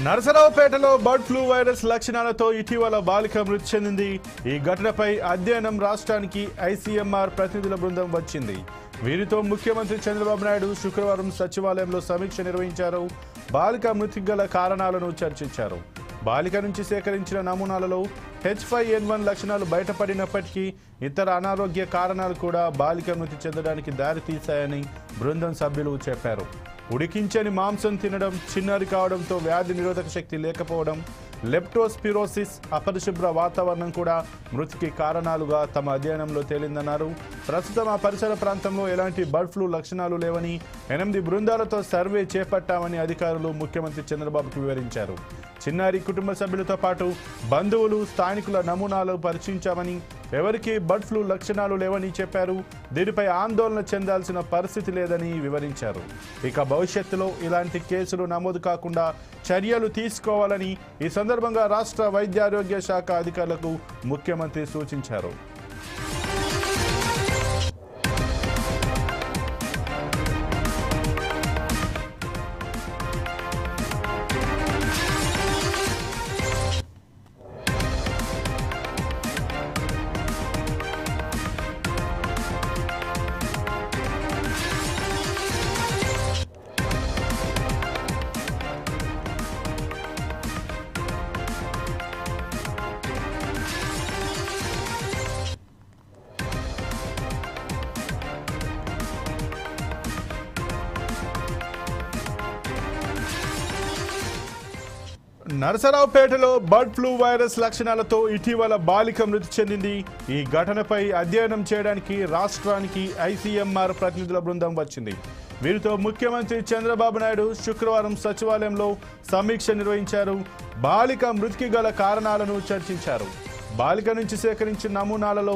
నరసరావుపేటలో bird flu virus లక్షణాలతో ఇటీవల బాలిక మృతి చెందింది. ఈ ఘటనపై అధ్యయనం రాష్ట్రానికి ఐసీఎంఆర్ ప్రతినిధుల బృందం వచ్చింది. వీరితో ముఖ్యమంత్రి చంద్రబాబు నాయుడు శుక్రవారం సచివాలయంలో సమీక్ష నిర్వహించారు. బాలిక మృతికి గల కారణాలను చర్చించారు. బాలిక నుంచి సేకరించిన నమూనాలలో H5N1 లక్షణాలు బయటపడినప్పటికీ ఇతర అనారోగ్య కారణాలు కూడా బాలిక మృతి చెందడానికి దారితీశాయని బృందం సభ్యులు చెప్పారు. ఉడికించని మాంసం తినడం, చిన్నది కావడంతో వ్యాధి నిరోధక శక్తి లేకపోవడం, లెప్టోస్పిరోసిస్, అపరిశుభ్ర వాతావరణం కూడా మృతికి కారణాలుగా తమ అధ్యయనంలో తేలిందన్నారు. ప్రస్తుతం ఆ పరిసర ప్రాంతంలో ఎలాంటి బర్డ్ ఫ్లూ లక్షణాలు లేవని 8 బృందాలతో సర్వే చేపట్టామని అధికారులు ముఖ్యమంత్రి చంద్రబాబుకు వివరించారు. చిన్నారి కుటుంబ సభ్యులతో పాటు బంధువులు, స్థానికుల నమూనాలు పరీక్షించామని, ఎవరికీ బర్డ్ ఫ్లూ లక్షణాలు లేవని చెప్పారు. దీనిపై ఆందోళన చెందాల్సిన పరిస్థితి లేదని వివరించారు. ఇక భవిష్యత్తులో ఇలాంటి కేసులు నమోదు కాకుండా చర్యలు తీసుకోవాలని ఈ సందర్భంగా రాష్ట్ర వైద్యారోగ్య శాఖ అధికారులకు ముఖ్యమంత్రి సూచించారు. నరసరావుపేటలో బర్డ్ ఫ్లూ వైరస్ లక్షణాలతో ఇటీవల బాలిక మృతి చెందింది. ఈ ఘటనపై అధ్యయనం చేయడానికి రాష్ట్రానికి ఐసీఎంఆర్ ప్రతినిధుల బృందం వచ్చింది. వీరితో ముఖ్యమంత్రి చంద్రబాబు నాయుడు శుక్రవారం సచివాలయంలో సమీక్ష నిర్వహించారు. బాలిక మృతికి గల కారణాలను చర్చించారు. బాలిక నుంచి సేకరించిన నమూనాలలో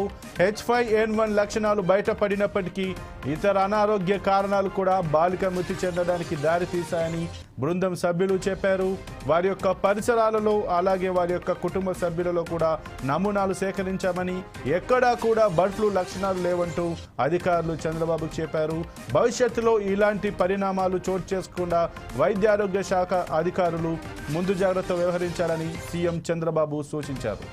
H5N1 లక్షణాలు బయటపడినప్పటికీ ఇతర అనారోగ్య కారణాలు కూడా బాలిక మృతి చెందడానికి దారితీశాయని బృందం సభ్యులు చెప్పారు. వారి యొక్క పరిసరాలలో, అలాగే వారి యొక్క కుటుంబ సభ్యులలో కూడా నమూనాలు సేకరించామని, ఎక్కడా కూడా బర్డ్ ఫ్లూ లక్షణాలు లేవంటూ అధికారులు చంద్రబాబుకు చెప్పారు. భవిష్యత్తులో ఇలాంటి పరిణామాలు చోటు చేసుకుండా వైద్యారోగ్య శాఖ అధికారులు ముందు జాగ్రత్త వ్యవహరించాలని సీఎం చంద్రబాబు సూచించారు.